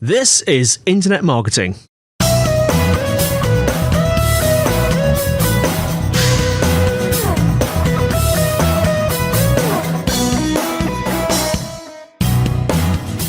This is Internet Marketing.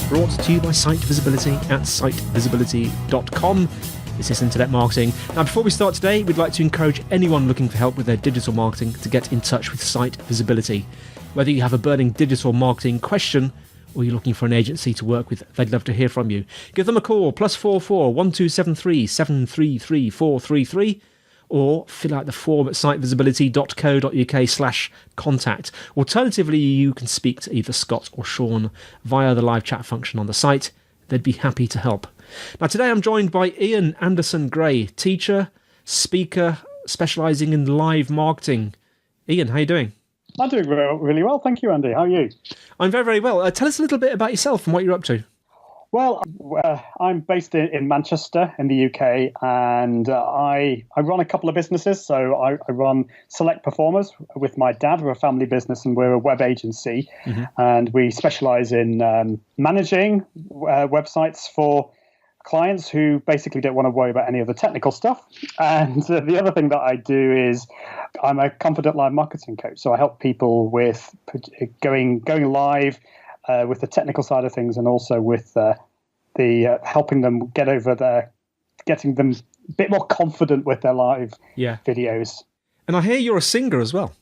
Brought to you by Site Visibility at sitevisibility.com. This is Internet Marketing. Now, before we start today, we'd like to encourage anyone looking for help with their digital marketing to get in touch with Site Visibility. Whether you have a burning digital marketing question or you're looking for an agency to work with, they'd love to hear from you. Give them a call, +44 1273 733 433, or fill out the form at sitevisibility.co.uk/contact. Alternatively, you can speak to either Scott or Sean via the live chat function on the site. They'd be happy to help. Now, today I'm joined by Ian Anderson Gray, teacher, speaker, specialising in live marketing. Ian, how are you doing? I'm doing really well, thank you, Andy. How are you? I'm very, very well. Tell us a little bit about yourself and what you're up to. Well, I'm based in Manchester in the UK, and I run a couple of businesses. So I run Select Performers with my dad. We're a family business and we're a web agency. Mm-hmm. And we specialise in managing websites for clients who basically don't want to worry about any of the technical stuff. And the other thing that I do is I'm a confident live marketing coach. So I help people with going live with the technical side of things, and also with the helping them getting them a bit more confident with their live videos. And I hear you're a singer as well.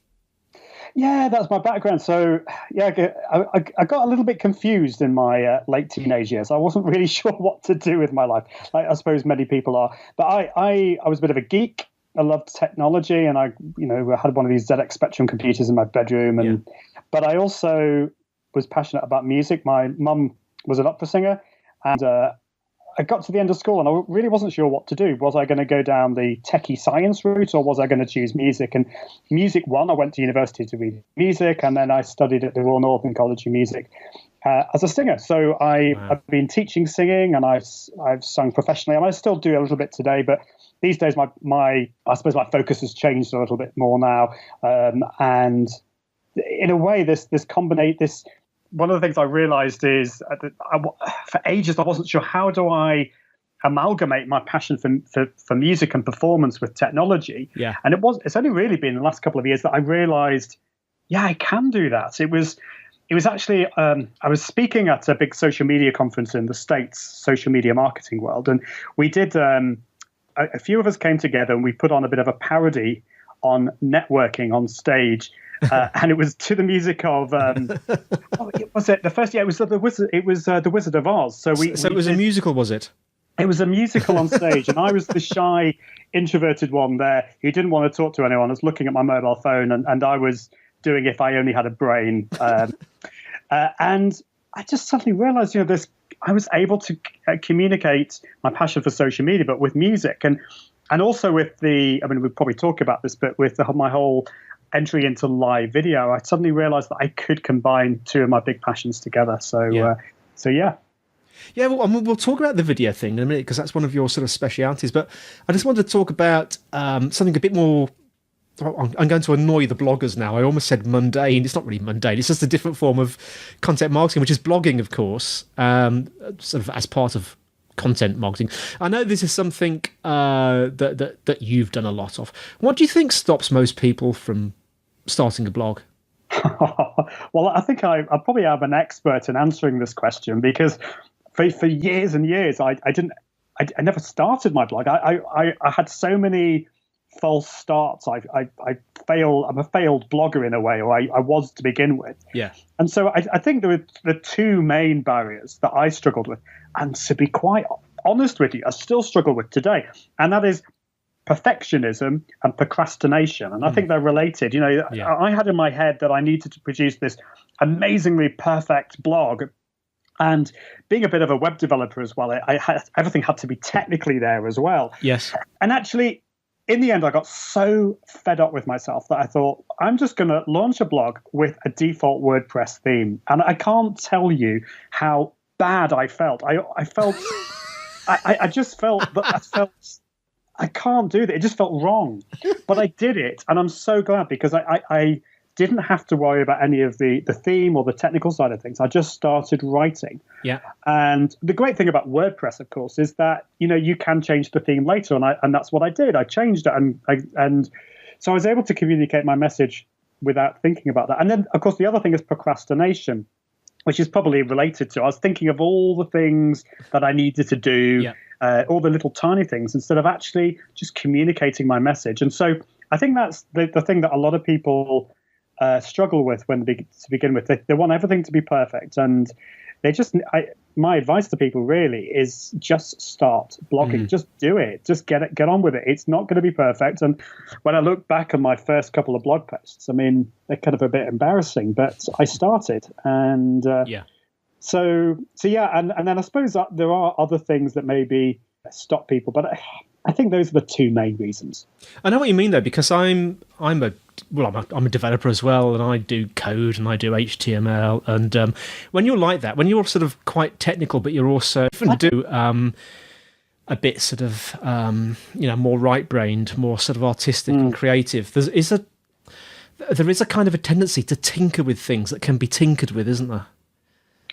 Yeah, that's my background. So, yeah, I got a little bit confused in my late teenage years. I wasn't really sure what to do with my life, like I suppose many people are. But I was a bit of a geek. I loved technology, and I had one of these ZX Spectrum computers in my bedroom. But I also was passionate about music. My mum was an opera singer, and I got to the end of school and I really wasn't sure what to do. Was I going to go down the techie science route, or was I going to choose music? And music won. I went to university to read music, and then I studied at the Royal Northern College of Music as a singer. So I've been teaching singing, and I've sung professionally, and I still do a little bit today. But these days, I suppose my focus has changed a little bit more now. And in a way, this one of the things I realized is for ages I wasn't sure, how do I amalgamate my passion for music and performance with technology? Yeah. And it's only really been the last couple of years that I realized, I can do that. It was actually I was speaking at a big social media conference in the States, social media marketing world, and we did a few of us came together and we put on a bit of a parody on networking on stage. And it was to the music of what was it? The first year it was the Wizard. It was the Wizard of Oz. So it was a musical, was it? It was a musical on stage, and I was the shy, introverted one there who didn't want to talk to anyone. I was looking at my mobile phone, and I was doing If I Only Had a Brain. And I just suddenly realised, I was able to communicate my passion for social media, but with music, and also with we'll probably talk about this, but with my whole entry into live video, I suddenly realized that I could combine two of my big passions together. So yeah. Yeah, well, we'll talk about the video thing in a minute, because that's one of your sort of specialities. But I just wanted to talk about something a bit more. I'm going to annoy the bloggers now. I almost said mundane. It's not really mundane. It's just a different form of content marketing, which is blogging, of course, sort of as part of content marketing. I know this is something that you've done a lot of. What do you think stops most people from starting a blog? Well, I think I probably am an expert in answering this question, because for years and years I never started my blog. I had so many false starts. I'm a failed blogger in a way, or I was to begin with. Yeah. And so I think there were the two main barriers that I struggled with, and to be quite honest with you, I still struggle with today, and that is perfectionism and procrastination. And I think they're related. I had in my head that I needed to produce this amazingly perfect blog, and being a bit of a web developer as well, everything had to be technically there as well. Yes. And actually, in the end, I got so fed up with myself that I thought, I'm just going to launch a blog with a default WordPress theme. And I can't tell you how bad I felt. I felt, I just felt that I can't do that. It just felt wrong. But I did it. And I'm so glad, because I didn't have to worry about any of the theme or the technical side of things. I just started writing. Yeah. And the great thing about WordPress, of course, is that, you can change the theme later. And that's what I did. I changed it. And so I was able to communicate my message without thinking about that. And then, of course, the other thing is procrastination, which is probably related to, I was thinking of all the things that I needed to do, all the little tiny things, instead of actually just communicating my message. And so I think that's the thing that a lot of people struggle with to begin with. They want everything to be perfect. And they just, my advice to people really is just start blogging. Just do it. Just get on with it. It's not going to be perfect. And when I look back on my first couple of blog posts, I mean, they're kind of a bit embarrassing, but I started. And so yeah. And then I suppose that there are other things that maybe stop people, but I think those are the two main reasons. I know what you mean though, because I'm a developer as well, and I do code and I do HTML. And when you're like that, when you're sort of quite technical, but you're also do a bit sort of more right-brained, more sort of artistic and creative, there is a kind of a tendency to tinker with things that can be tinkered with, isn't there?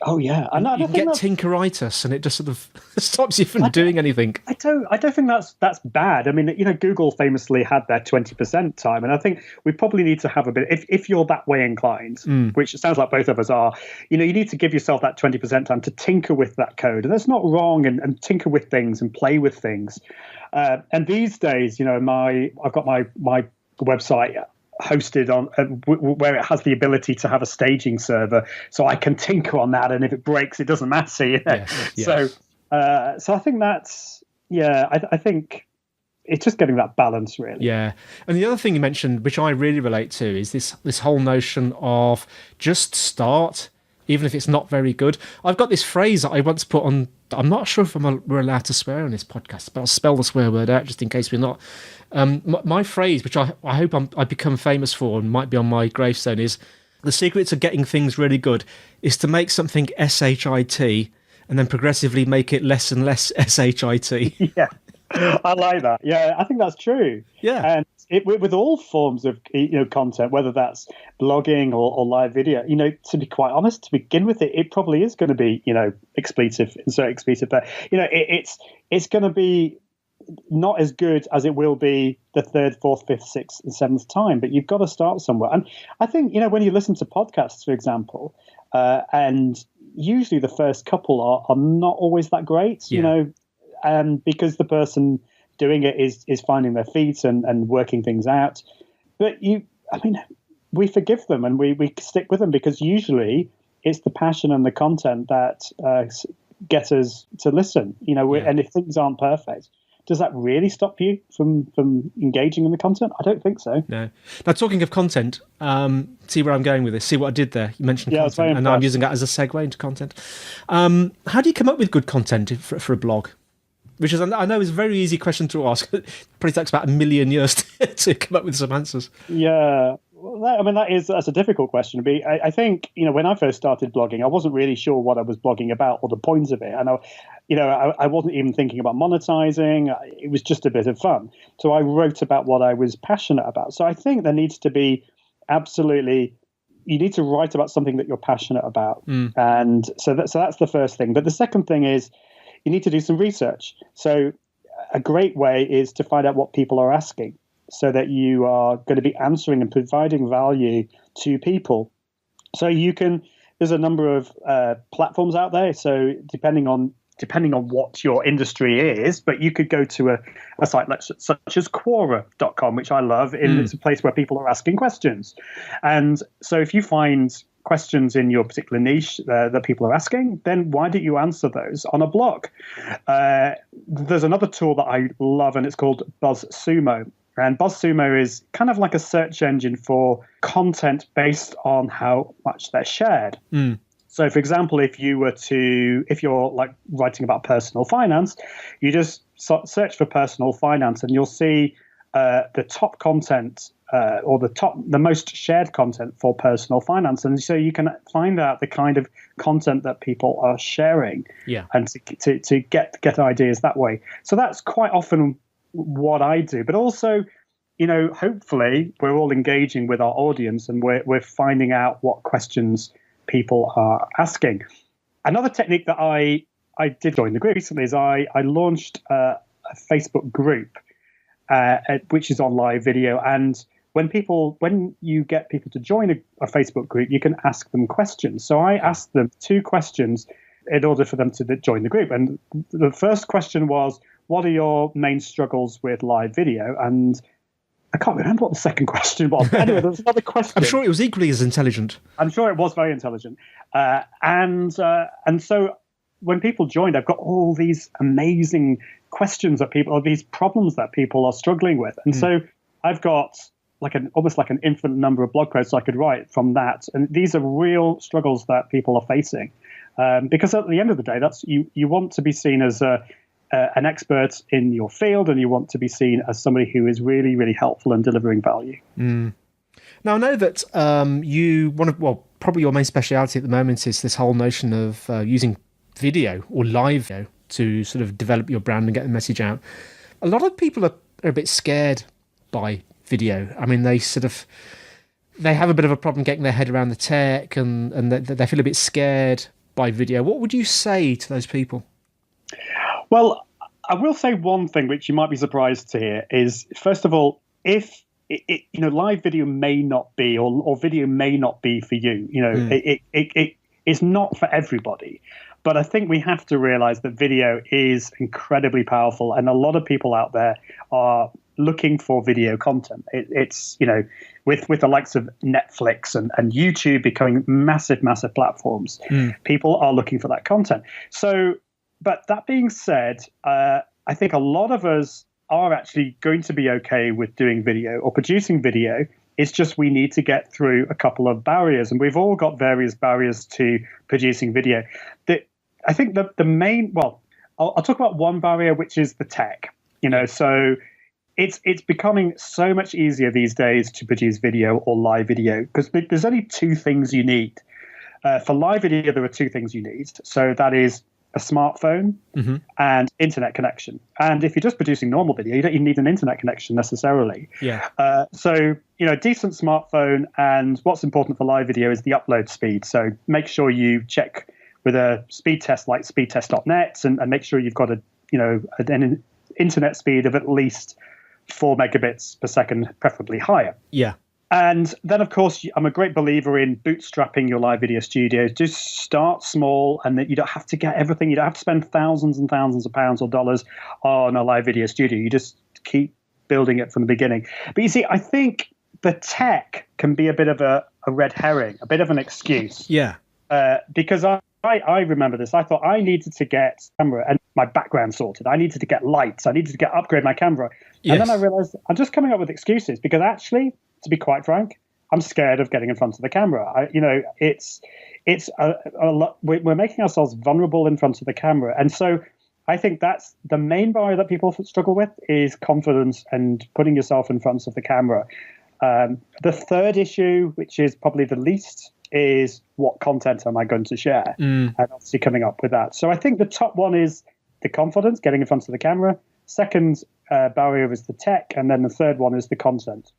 Oh yeah, and you can get tinkeritis, and it just sort of stops you from doing anything. I don't think that's bad. I mean, Google famously had their 20% time, and I think we probably need to have a bit. If you're that way inclined, which it sounds like both of us are, you need to give yourself that 20% time to tinker with that code, and that's not wrong. And tinker with things and play with things. And these days, I've got my website hosted on where it has the ability to have a staging server, so I can tinker on that, and if it breaks, it doesn't matter. Yes. So I think that's I think it's just getting that balance, really. Yeah. And the other thing you mentioned, which I really relate to, is this whole notion of just start, even if it's not very good. I've got this phrase that I once put on. I'm not sure if we're allowed to swear on this podcast, but I'll spell the swear word out just in case we're not. My phrase, which I hope I become famous for and might be on my gravestone, is the secret to getting things really good is to make something SHIT and then progressively make it less and less SHIT. Yeah, I like that. Yeah, I think that's true. Yeah. And with all forms of content, whether that's blogging or live video, to be quite honest, to begin with, it probably is going to be expletive, insert expletive there. It's going to be not as good as it will be the third, fourth, fifth, sixth, and seventh time, but you've got to start somewhere. And I think when you listen to podcasts, for example, and usually the first couple are not always that great, because the person doing it is finding their feet and working things out. But we forgive them and we stick with them, because usually it's the passion and the content that get us to listen. And if things aren't perfect, does that really stop you from engaging in the content? I don't think so. No. Now, talking of content, see where I'm going with this. See what I did there? You mentioned content, and I'm using that as a segue into content. How do you come up with good content for a blog? Which is, I know, is a very easy question to ask. It probably takes about 1 million years to come up with some answers. Yeah. Well, that's a difficult question. I think, when I first started blogging, I wasn't really sure what I was blogging about or the points of it. And I wasn't even thinking about monetizing. It was just a bit of fun. So I wrote about what I was passionate about. So I think there needs to be you need to write about something that you're passionate about. And so that's the first thing. But the second thing is you need to do some research. So a great way is to find out what people are asking, so that you are going to be answering and providing value to people. So there's a number of platforms out there. So depending on what your industry is, but you could go to a site such as Quora.com, which I love. It's a place where people are asking questions. And so if you find questions in your particular niche that people are asking, then why don't you answer those on a blog? There's another tool that I love, and it's called BuzzSumo. And BuzzSumo is kind of like a search engine for content based on how much they're shared. So, for example, if you're like writing about personal finance, you just search for personal finance, and you'll see the top content or the most shared content for personal finance. And so you can find out the kind of content that people are sharing, and to get ideas that way. So that's quite often what I do. But also, hopefully we're all engaging with our audience and we're finding out what questions people are asking. Another technique that I did join the group recently is I launched a Facebook group, which is on live video. And when you get people to join a Facebook group, you can ask them questions. So I asked them 2 questions in order for them to join the group. And the first question was, what are your main struggles with live video? And I can't remember what the second question was. But anyway, there was another question. I'm sure it was equally as intelligent. I'm sure it was very intelligent. And so when people joined, I've got all these amazing questions that people, or these problems that people are struggling with. And so I've got almost like an infinite number of blog posts I could write from that. And these are real struggles that people are facing. Because at the end of the day, that's you want to be seen as an expert in your field, and you want to be seen as somebody who is really, really helpful and delivering value. Now, I know that probably your main speciality at the moment is this whole notion of using video or live video to sort of develop your brand and get the message out. A lot of people are a bit scared by video. I mean, they have a bit of a problem getting their head around the tech, and they feel a bit scared by video. What would you say to those people? Well, I will say one thing which you might be surprised to hear is, first of all, if live video may not be, or video may not be for you. It's not for everybody. But I think we have to realize that video is incredibly powerful, and a lot of people out there are looking for video content. It's with the likes of Netflix and YouTube becoming massive platforms, people are looking for that content. So, but that being said, I think a lot of us are actually going to be okay with doing video or producing video. It's just we need to get through a couple of barriers, and we've all got various barriers to producing video. I think the main, I'll talk about one barrier, which is the tech. So it's becoming so much easier these days to produce video or live video, because there's only 2 things you need. For live video, there are 2 things you need. So that is a smartphone and internet connection. And if you're just producing normal video, you don't even need an internet connection necessarily. So a decent smartphone, and what's important for live video is the upload speed. So make sure you check with a speed test like speedtest.net, and make sure you've got an internet speed of at least 4 megabits per second, preferably higher. And then, of course, I'm a great believer in bootstrapping your live video studios. Just start small, and that you don't have to get everything. You don't have to spend thousands and thousands of pounds or dollars on a live video studio. You just keep building it from the beginning. But you see, I think the tech can be a bit of a red herring, a bit of an excuse. Because I remember this. I thought I needed to get camera and my background sorted. I needed to get lights. I needed to upgrade my camera. And then I realized I'm just coming up with excuses, because actually, to be quite frank, I'm scared of getting in front of the camera. It's a lot. We're making ourselves vulnerable in front of the camera, and so I think that's the main barrier that people struggle with, is confidence and putting yourself in front of the camera. The third issue, which is probably the least, is what content am I going to share, and obviously coming up with that. So I think the top one is the confidence, getting in front of the camera. Second barrier is the tech, and then the third one is the content.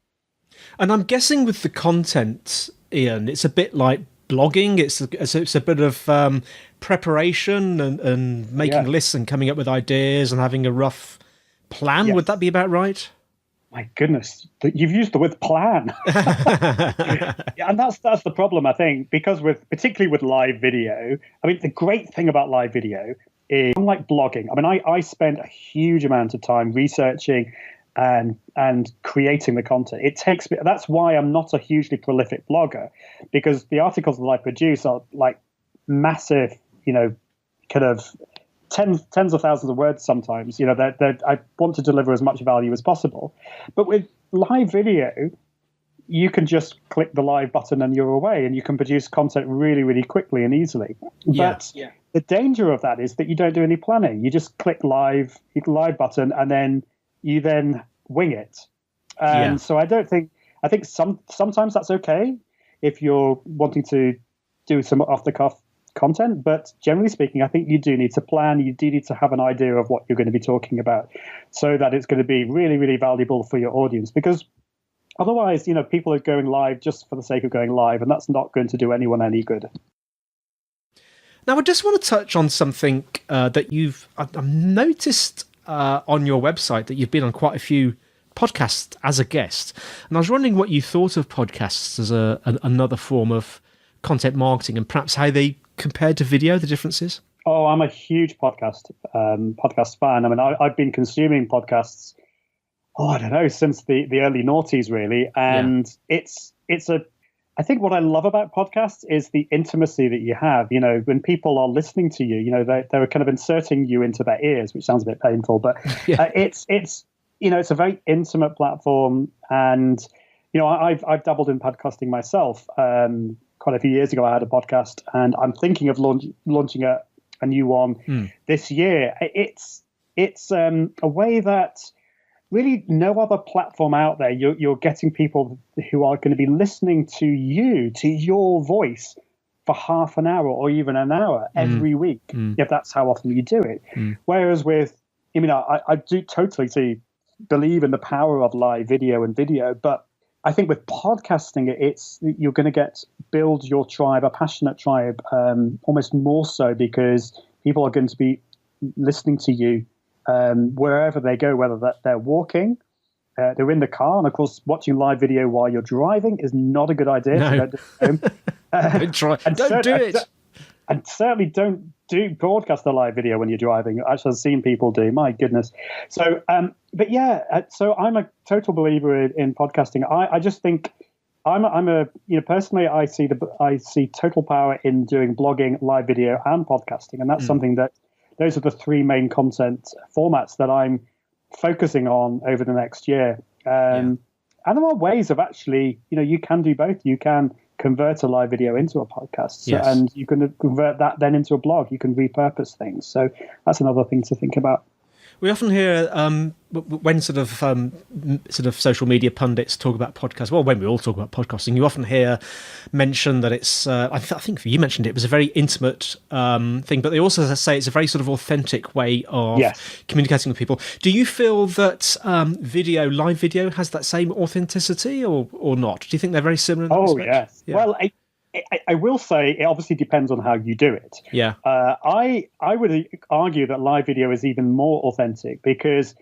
And I'm guessing with the content, Ian, it's a bit like blogging. It's a bit of preparation and making lists and coming up with ideas and having a rough plan. Yes. Would that be about right? My goodness, you've used the word plan. And that's the problem, I think, because particularly with live video, I mean, the great thing about live video is, unlike blogging, I mean, I spend a huge amount of time researching and creating the content. That's why I'm not a hugely prolific blogger, because the articles that I produce are like massive, kind of tens of thousands of words sometimes. I want to deliver as much value as possible. But with live video, you can just click the live button and you're away, and you can produce content really, really quickly and easily. But the danger of that is that you don't do any planning. You just click live button, and then you wing it. And so I think sometimes that's okay if you're wanting to do some off the cuff content, but generally speaking, I think you do need to plan. You do need to have an idea of what you're going to be talking about so that it's going to be really, really valuable for your audience. Because otherwise, people are going live just for the sake of going live, and that's not going to do anyone any good. Now, I just want to touch on something that I've noticed on your website, that you've been on quite a few podcasts as a guest. And I was wondering what you thought of podcasts as another form of content marketing, and perhaps how they compared to video, the differences. Oh, I'm a huge podcast fan. I mean, I've been consuming podcasts, I don't know, since the early noughties, really. And I think what I love about podcasts is the intimacy that you have. When people are listening to you, they're kind of inserting you into their ears, which sounds a bit painful, but it's a very intimate platform. And I've dabbled in podcasting myself. Quite a few years ago, I had a podcast, and I'm thinking of launching a new one this year. It's a way that really no other platform out there. You're getting people who are going to be listening to your voice for half an hour or even an hour every week, if that's how often you do it. Whereas I do totally believe in the power of live video and video, but I think with podcasting, you're going to build your tribe, a passionate tribe, almost more so, because people are going to be listening to you wherever they go, whether they're walking, they're in the car, and of course, watching live video while you're driving is not a good idea. No. Don't try. Don't do it. And certainly don't broadcast the live video when you're driving. Actually, I've seen people do. My goodness. So, so I'm a total believer in podcasting. I just think personally, I see total power in doing blogging, live video, and podcasting, and that's something that those are the three main content formats that I'm focusing on over the next year. And there are ways of actually, you can do both. You can convert a live video into a podcast, and you can convert that then into a blog. You can repurpose things. So that's another thing to think about. We often hear when sort of social media pundits talk about podcasts. Well, when we all talk about podcasting, you often hear mention that it's. I think you mentioned it was a very intimate thing, but they also say it's a very sort of authentic way of communicating with people. Do you feel that live video, has that same authenticity, or not? Do you think they're very similar? In that respect? Yes. Yeah. Well, I will say it obviously depends on how you do it. Yeah. I would argue that live video is even more authentic because,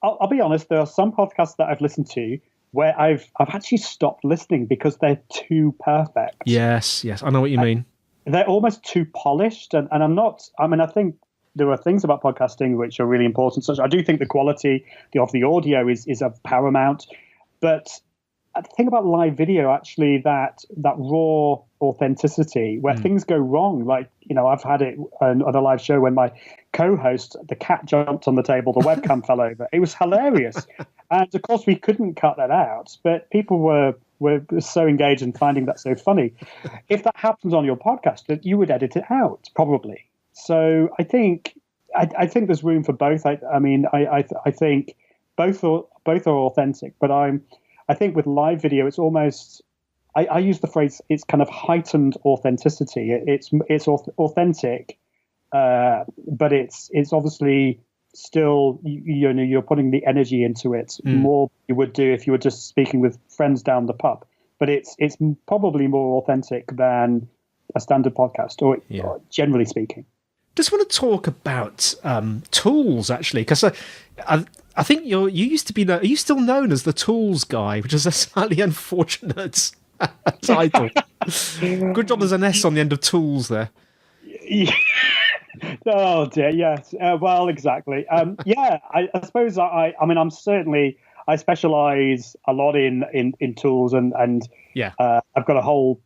I'll be honest, there are some podcasts that I've listened to where I've actually stopped listening because they're too perfect. Yes, I know what you mean. They're almost too polished, and I think there are things about podcasting which are really important. So I do think the quality of the audio is of paramount, but the thing about live video, actually, that raw authenticity where things go wrong, like, I've had it on a live show when my co-host, the cat jumped on the table, the webcam fell over. It was hilarious. And of course, we couldn't cut that out, but people were so engaged in finding that so funny. If that happens on your podcast, that you would edit it out, probably. So I think there's room for both. I think both are authentic, but I think with live video, it's almost, I use the phrase, it's kind of heightened authenticity. It's authentic, but it's obviously still, you're putting the energy into it more than you would do if you were just speaking with friends down the pub. But it's probably more authentic than a standard podcast, or generally speaking. Just want to talk about tools, actually, because I think you used to be. Are you still known as the Tools Guy, which is a slightly unfortunate title? Good job. There's an S on the end of tools there. Oh dear, yes. Well, exactly. I suppose I'm certainly, I specialize a lot in tools, and I've got a whole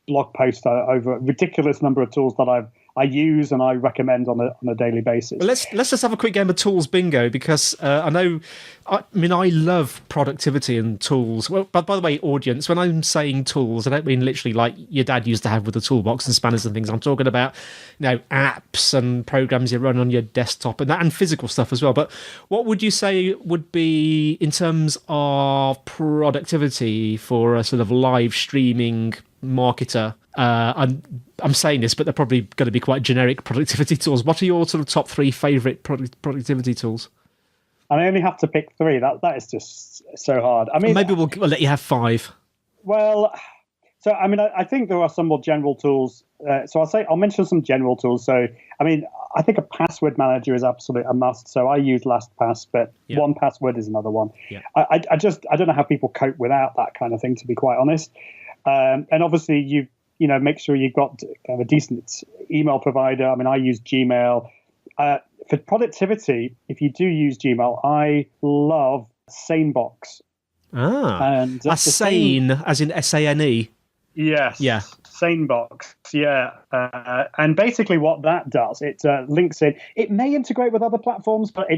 blog post over a ridiculous number of tools that I use and I recommend on a daily basis. Well, let's just have a quick game of tools bingo, because I love productivity and tools. Well, but by the way, audience, when I'm saying tools, I don't mean literally like your dad used to have with the toolbox and spanners and things. I'm talking about apps and programs you run on your desktop and physical stuff as well. But what would you say would be, in terms of productivity for a sort of live streaming marketer, I'm saying this, but they're probably going to be quite generic productivity tools. What are your sort of top 3 favourite productivity tools? And I only have to pick 3. That is just so hard. I mean, maybe we'll let you have 5. Well, so I mean, I think there are some more general tools. So I'll mention some general tools. So I mean, I think a password manager is absolutely a must. So I use LastPass, but 1Password is another one. Yeah. I don't know how people cope without that kind of thing, to be quite honest. And obviously you know, make sure you've got kind of a decent email provider. I mean, I use Gmail. For productivity, if you do use Gmail, I love SaneBox. And that's sane, as in SANE. Yes. Yeah. SaneBox. Yeah. And basically what that does, it links in. It may integrate with other platforms, but I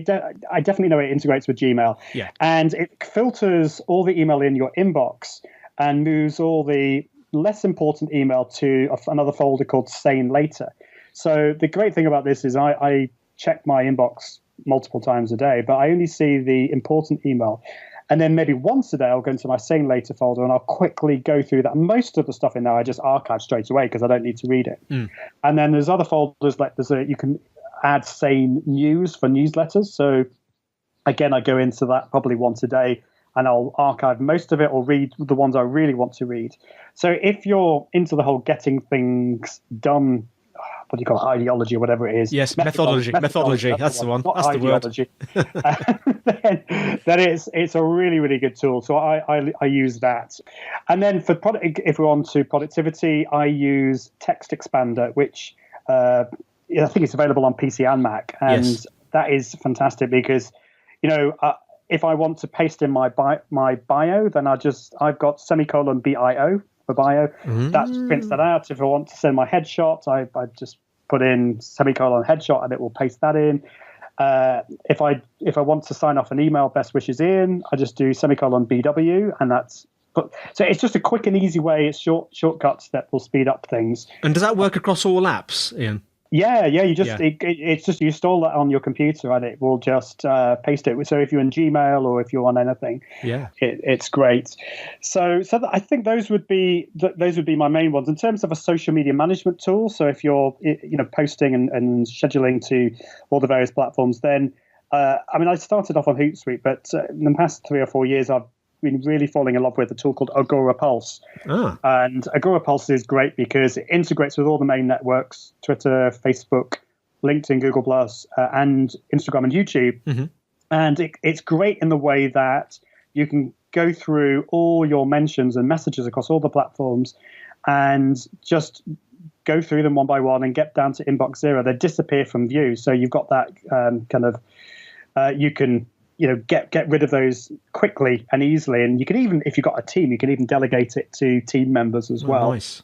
definitely know it integrates with Gmail. Yeah. And it filters all the email in your inbox and moves all the less important email to another folder called Sane Later. So the great thing about this is I check my inbox multiple times a day, but I only see the important email. And then maybe once a day, I'll go into my Sane Later folder and I'll quickly go through that. Most of the stuff in there I just archive straight away because I don't need to read it. And then there's other folders like you can add Sane News for newsletters. So again, I go into that probably once a day and I'll archive most of it or read the ones I really want to read. So if you're into the whole getting things done, what do you call it, ideology or whatever it is? Yes, methodology. That's the one. That's the word. then it's a really, really good tool. So I use that. And then for if we're on to productivity, I use Text Expander, which I think it's available on PC and Mac. And that is fantastic because, you know, if I want to paste in my bio, then I've got semicolon bio for bio. That prints that out. If I want to send my headshot, I just put in semicolon headshot and it will paste that in. If I want to sign off an email, best wishes Ian, I just do semicolon BW, and so it's just a quick and easy way. It's shortcuts that will speed up things. And does that work across all apps, Ian? Yeah. It's just you install that on your computer and it will just paste it. So if you're in Gmail or if you're on anything, it's great. So I think those would be my main ones in terms of a social media management tool. So if you're posting and scheduling to all the various platforms, then I mean I started off on Hootsuite, but in the past 3 or 4 years I've been really falling in love with a tool called Agorapulse. And Agorapulse is great because it integrates with all the main networks, Twitter, Facebook, LinkedIn, Google+, and Instagram and YouTube. And it's great in the way that you can go through all your mentions and messages across all the platforms and just go through them one by one and get down to inbox 0. They disappear from view. So you've got that you can get rid of those quickly and easily. And you can even, if you've got a team, you can even delegate it to team members as well. Nice.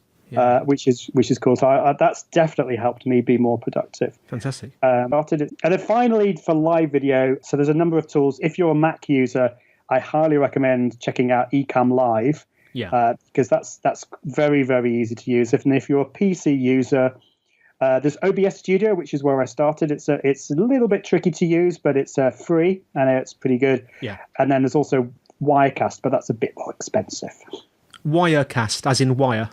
Which is cool. So that's definitely helped me be more productive. Fantastic. And then finally for live video, so there's a number of tools. If you're a Mac user, I highly recommend checking out Ecamm Live. Because that's very, very easy to use. If you're a PC user, there's OBS Studio, which is where I started. It's a little bit tricky to use, but it's free and it's pretty good. And then there's also Wirecast, but that's a bit more expensive. Wirecast, as in wire.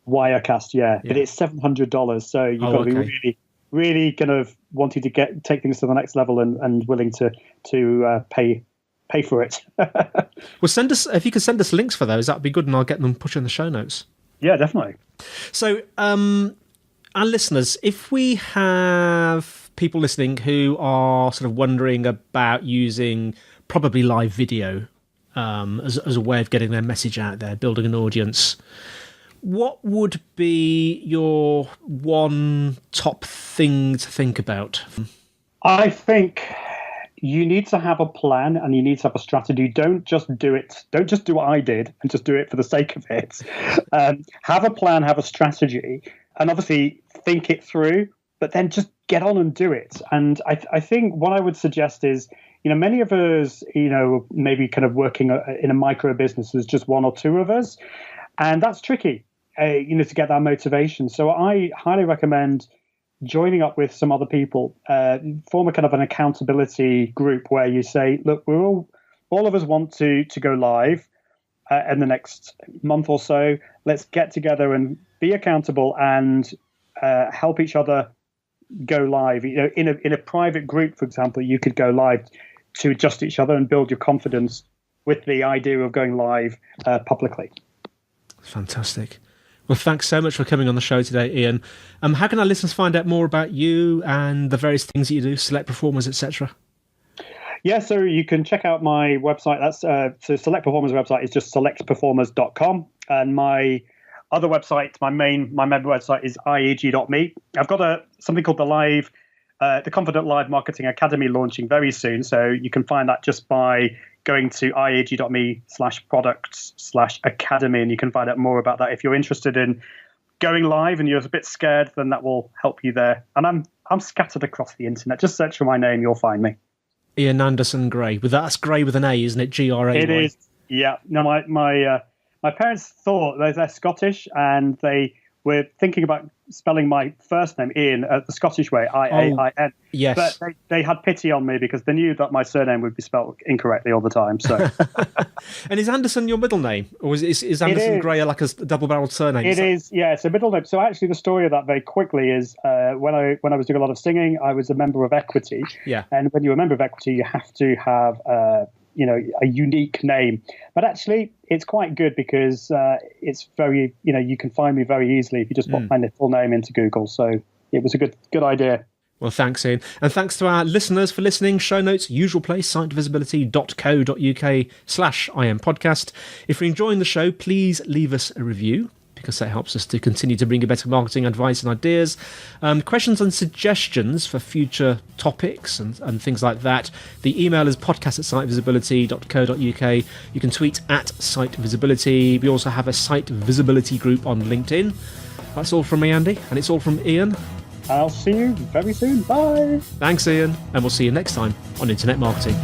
Wirecast, but it's $700. So you've got to be really, really kind of wanting to take things to the next level and willing to pay for it. Well, if you can send us links for those, that'd be good, and I'll get them pushed in the show notes. Yeah, definitely. So, our listeners, if we have people listening who are sort of wondering about using probably live video as a way of getting their message out there, building an audience, what would be your one top thing to think about? I think you need to have a plan and you need to have a strategy. Don't just do it. Don't just do what I did and just do it for the sake of it. Have a plan, have a strategy, and obviously think it through, but then just get on and do it. And I think what I would suggest is, many of us, maybe kind of working in a micro business, there's just one or two of us, and that's tricky, to get that motivation. So I highly recommend joining up with some other people, form a kind of an accountability group where you say, look, we're all of us want to go live in the next month or so. Let's get together and be accountable and help each other go live. In a private group, for example, you could go live to adjust each other and build your confidence with the idea of going live publicly. Fantastic. Well, thanks so much for coming on the show today, Ian. How can our listeners find out more about you and the various things that you do, Select Performers, etc.? Yeah, so you can check out my website. That's so Select Performers website is just selectperformers.com, and my other website, my member website is ieg.me. I've got something called the Confident Live Marketing Academy launching very soon. So you can find that just by going to ieg.me/products/academy, and you can find out more about that. If you're interested in going live and you're a bit scared, then that will help you there. And I'm scattered across the internet. Just search for my name, you'll find me. Ian Anderson Gray. That's Gray with an A, isn't it? Gray. It is. Yeah. No, my parents thought they're Scottish, and they were thinking about spelling my first name Ian the Scottish way, I-A-I-N. Yes. But they had pity on me because they knew that my surname would be spelled incorrectly all the time. So. And is Anderson your middle name, or is Anderson Gray like a double-barreled surname? It is. Yeah, it's a middle name. So actually, the story of that very quickly is when I was doing a lot of singing, I was a member of Equity. Yeah. And when you're a member of Equity, you have to have a unique name. But actually, it's quite good because it's very, you can find me very easily if you just put my full name into Google. So it was a good idea. Well, thanks, Ian. And thanks to our listeners for listening. Show notes, usual place, sitevisibility.co.uk/IM podcast. If you're enjoying the show, please leave us a review, because that helps us to continue to bring you better marketing advice and ideas. Questions and suggestions for future topics and things like that. The email is podcast@sitevisibility.co.uk. You can tweet @sitevisibility. We also have a Site Visibility group on LinkedIn. That's all from me, Andy, and it's all from Ian. I'll see you very soon. Bye. Thanks, Ian, and we'll see you next time on Internet Marketing.